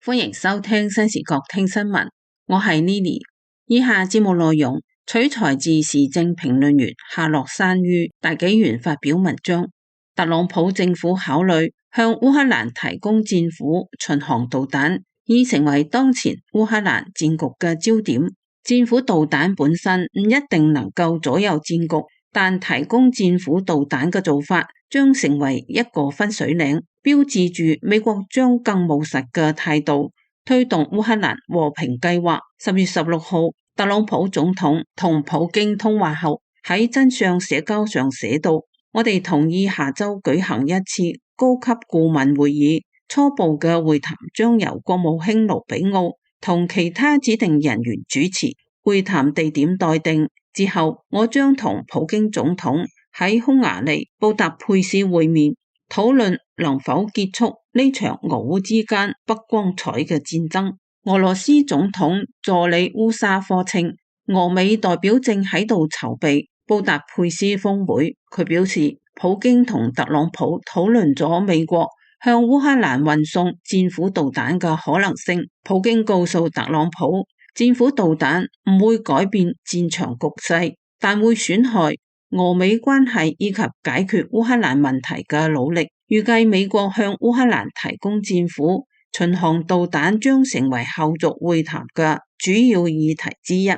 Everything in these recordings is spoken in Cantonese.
歡迎收聽新時覺聽新聞，我係 Lily。以下節目內容取材自時政評論員夏洛珊於大紀元發表文章。特朗普政府考慮向烏克蘭提供戰斧巡航導彈，已成為當前烏克蘭戰局嘅焦點。戰斧導彈本身唔一定能夠左右戰局，但提供戰斧導彈嘅做法將成為一個分水嶺，標誌住美國將更務實嘅態度推動烏克蘭和平計劃。10月16號，特朗普總統同普京通話後，喺真相社交上寫道：我哋同意下周舉行一次高級顧問會議，初步嘅會談將由國務卿盧比奧同其他指定人員主持，會談地點待定。之後，我將同普京總統喺匈牙利布達佩斯會面，討論能否結束呢場俄烏之間不光彩嘅戰爭。俄羅斯總統助理烏沙科稱，俄美代表正喺度籌備布達佩斯峰會。佢表示，普京同特朗普討論咗美國向烏克蘭運送戰斧導彈嘅可能性。普京告訴特朗普，戰斧導彈唔會改變戰場局勢，但會損害俄美關係以及解決烏克蘭問題嘅努力。預計美國向烏克蘭提供戰斧巡航導彈將成為後續會談嘅主要議題之一。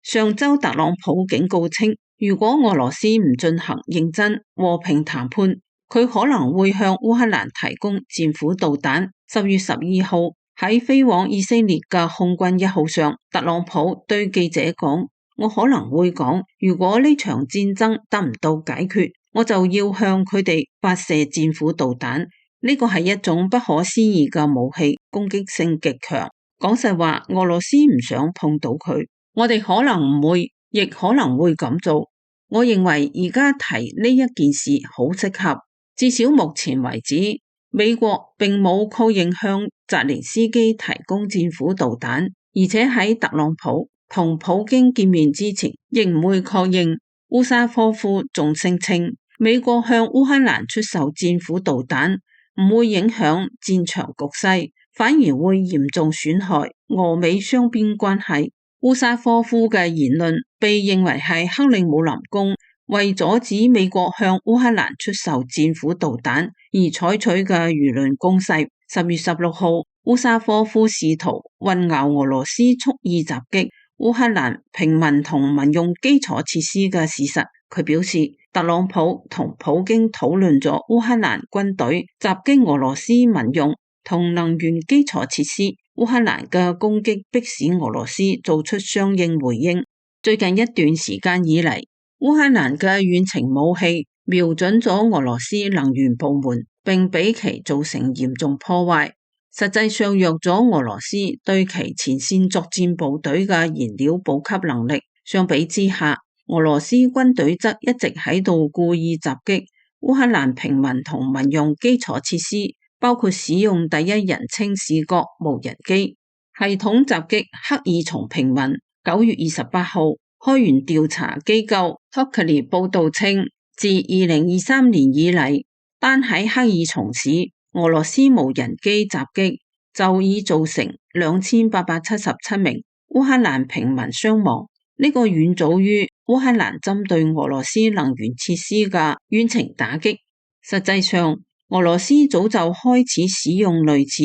上周特朗普警告稱，如果俄羅斯唔進行認真和平談判，佢可能會向烏克蘭提供戰斧導彈。10月12號，喺飛往以色列嘅空軍一號上，特朗普對記者講：我可能會講，如果呢場戰爭得唔到解決，我就要向佢哋發射戰斧導彈。呢個係一種不可思議嘅武器，攻擊性極強。講實話，俄羅斯唔想碰到佢，我哋可能唔會，亦可能會咁做。我認為而家提呢一件事好適合，至少目前為止，美國並冇確認向澤連斯基提供戰斧導彈，而且喺特朗普同普京見面之前，亦唔會確認。烏沙科夫仲聲稱，美國向烏克蘭出售戰斧導彈唔會影響戰場局勢，反而會嚴重損害俄美雙邊關係。烏沙科夫嘅言論被認為係克里姆林宮為阻止美國向烏克蘭出售戰斧導彈而採取嘅輿論攻勢。10月16號，烏沙科夫試圖混淆俄羅斯蓄意襲擊烏克蘭平民同民用基礎設施嘅事實。佢表示，特朗普同普京討論咗烏克蘭軍隊襲擊俄羅斯民用同能源基礎設施，烏克蘭嘅攻擊迫使俄羅斯做出相應回應。最近一段時間以嚟，烏克蘭嘅遠程武器瞄準咗俄羅斯能源部門，並俾其造成嚴重破壞，實際上弱咗俄羅斯對其前線作戰部隊嘅燃料補給能力。相比之下，俄羅斯軍隊則一直喺度故意襲擊烏克蘭平民同民用基礎設施，包括使用第一人稱視覺無人機系統襲擊克爾松平民。9月28號，開源調查機構 Tokely 報道稱，自2023年以嚟，單喺克爾松市俄羅斯無人機襲擊就已造成2877名烏克蘭平民傷亡。呢個遠早於烏克蘭針對俄羅斯能源設施嘅遠程打擊。實際上，俄羅斯早就開始使用類似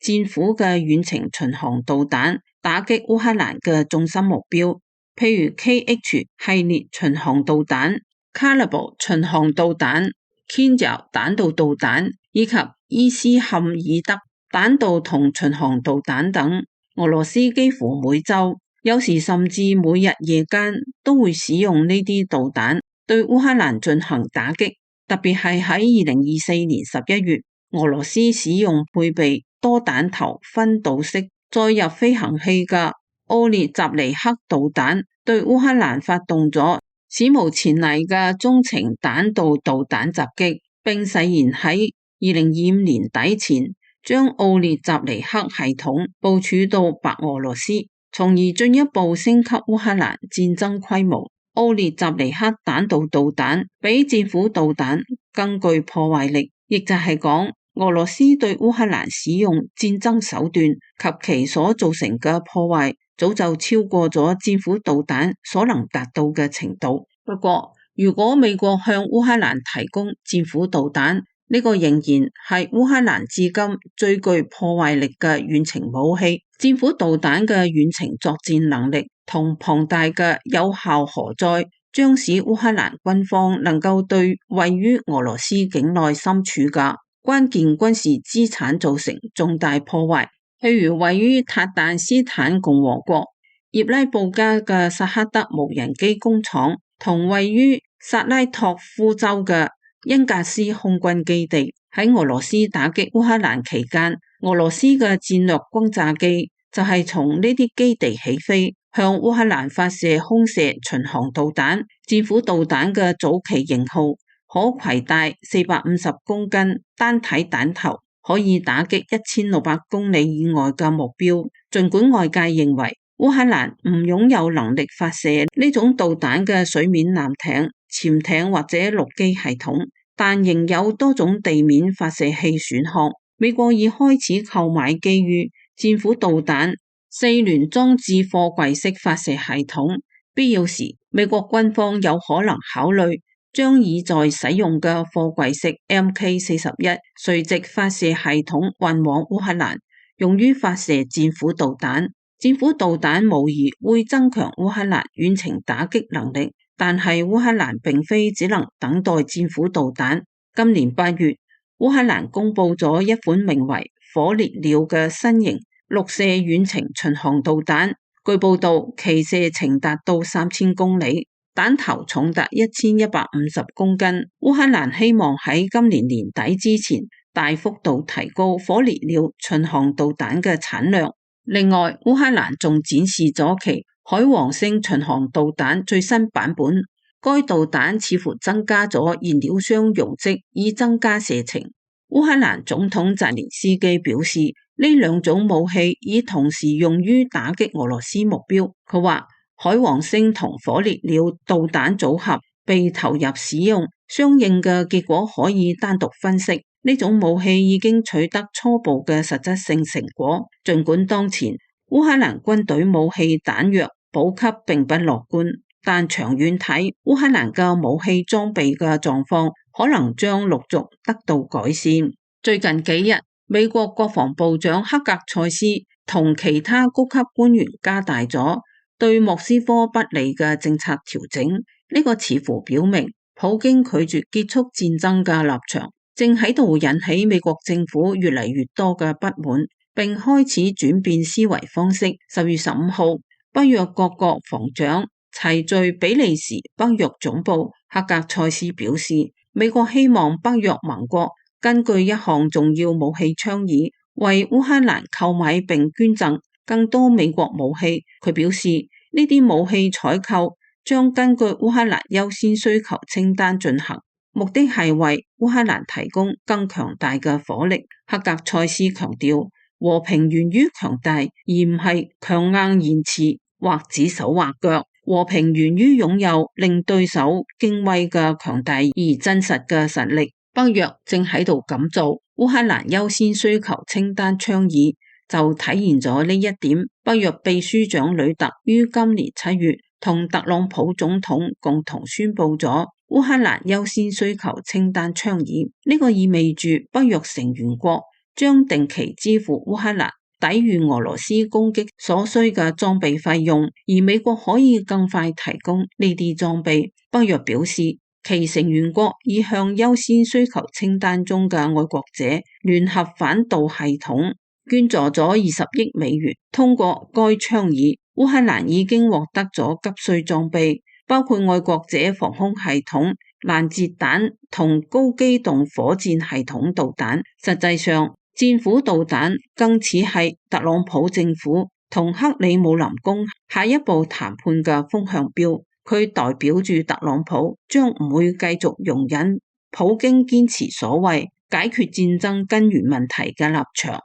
戰斧嘅遠程巡航導彈打擊烏克蘭嘅重心目標，譬如 KH 系列巡航導彈、Kalibr 巡航導彈、Kinzhal 彈道導彈以及伊斯坎爾德彈道同巡航導彈等。俄羅斯幾乎每週，有時甚至每日夜間都會使用呢啲導彈對烏克蘭進行打擊，特別係喺2024年11月，俄羅斯使用配備多彈頭分導式載入飛行器嘅奧列扎尼克導彈對烏克蘭發動咗史無前例嘅中程彈道導彈襲擊，並誓言喺2025年底前將奧列扎尼克系統部署到白俄羅斯，從而進一步升級烏克蘭戰爭規模。奧列扎尼克彈道導彈比戰斧導彈更具破壞力，亦就係講俄羅斯對烏克蘭使用戰爭手段及其所造成嘅破壞，早就超過咗戰斧導彈所能達到嘅程度。不過，如果美國向烏克蘭提供戰斧導彈，呢個仍然係烏克蘭至今最具破壞力嘅遠程武器。戰斧導彈嘅遠程作戰能力同龐大嘅有效荷載，將使烏克蘭軍方能夠對位於俄羅斯境內深處嘅關鍵軍事資產造成重大破壞。譬如位於塔旦斯坦共和國葉拉布加嘅薩克德無人機工廠，同位於薩拉托夫州嘅恩格斯空軍基地。喺俄羅斯打擊烏克蘭期間，俄羅斯嘅戰略轟炸機就係從呢啲基地起飛，向烏克蘭發射空射巡航導彈。戰斧導彈嘅早期型號可攜帶450公斤單體彈頭，可以打擊1600公里以外嘅目標。儘管外界認為烏克蘭唔擁有能力發射呢種導彈嘅水面艦艇、潛艇或者陸基系統，但仍有多種地面發射器選項。美國已開始購買基於戰斧導彈4聯裝置貨櫃式發射系統，必要時美國軍方有可能考慮將已在使用嘅貨櫃式 Mk41垂直發射系統運往烏克蘭，用於發射戰斧導彈。戰斧導彈無疑會增強烏克蘭遠程打擊能力，但係烏克蘭並非只能等待戰斧導彈。今年8月，烏克蘭公布咗一款名為火烈鳥嘅新型陸射遠程巡航導彈，據報道其射程達到3000公里，彈頭重達1150公斤。烏克蘭希望喺今年年底之前大幅度提高火烈鳥巡航導彈嘅產量。另外，烏克蘭仲展示咗其海王星巡航導彈最新版本，該導彈似乎增加咗燃料箱容積，以增加射程。烏克蘭總統澤連斯基表示，呢兩種武器已同時用於打擊俄羅斯目標。佢話，海王星同火烈鳥導彈組合被投入使用，相應嘅結果可以單獨分析。呢種武器已經取得初步嘅實質性成果，儘管當前烏克蘭軍隊武器彈藥補給並不樂觀，但長遠睇，烏克蘭嘅武器裝備嘅狀況可能將陸續得到改善。最近幾日，美國國防部長克格塞斯同其他高級官員加大咗對莫斯科不利嘅政策調整，呢個似乎表明普京拒絕結束戰爭嘅立場正喺度引起美國政府越嚟越多嘅不滿，並開始轉變思維方式。10月15號，北約各國防長齊聚比利時北約總部，克格塞斯表示，美國希望北約盟國根據一項重要武器倡議，為烏克蘭購買並捐贈更多美國武器。佢表示，呢啲武器採購將根據烏克蘭優先需求清單進行，目的係為烏克蘭提供更強大嘅火力。克格塞斯強調，和平源於強大，而唔係強硬言辭或指手畫腳。和平源於擁有令對手敬畏嘅強大而真實嘅實力。北約正喺度咁做。烏克蘭優先需求清單倡議就體現咗呢一點。北約秘書長呂特於今年7月同特朗普總統共同宣布咗烏克蘭優先需求清單倡議，呢個意味住北約成員國將定期支付烏克蘭抵禦俄羅斯攻擊所需嘅裝備費用，而美國可以更快提供呢啲裝備。北約表示，其成員國已向優先需求清單中嘅愛國者聯合反導系統捐助咗20億美元。通過該倡議，烏克蘭已經獲得咗急需裝備，包括愛國者防空系統、攔截彈同高機動火箭系統導彈。實際上，戰斧導彈更似係特朗普政府同克里姆林宮下一步談判嘅風向標。佢代表住特朗普將唔會繼續容忍普京堅持所謂解決戰爭根源問題嘅立場。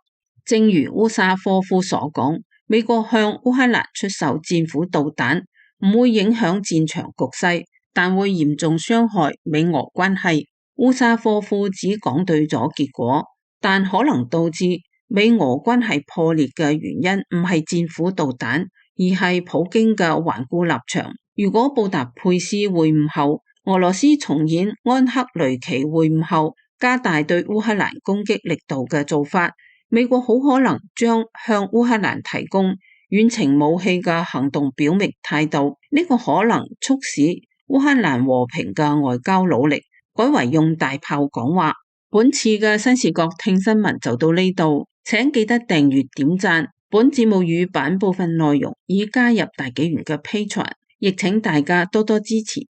正如烏沙科夫所講，美國向烏克蘭出售戰斧導彈唔會影響戰場局勢，但會嚴重傷害美俄關係。烏沙科夫只講對咗結果，但可能導致美俄關係破裂嘅原因唔係戰斧導彈，而係普京嘅頑固立場。如果布達佩斯會晤後，俄羅斯重演安克雷奇會晤後加大對烏克蘭攻擊力度嘅做法，美國好可能將向烏克蘭提供遠程武器嘅行動表明態度，呢個可能促使烏克蘭和平嘅外交努力改為用大炮講話。本次嘅新視角聽新聞就到呢度，請記得訂閱點讚。本節目語版部分內容已加入大紀元嘅 Patreon，亦請大家多多支持。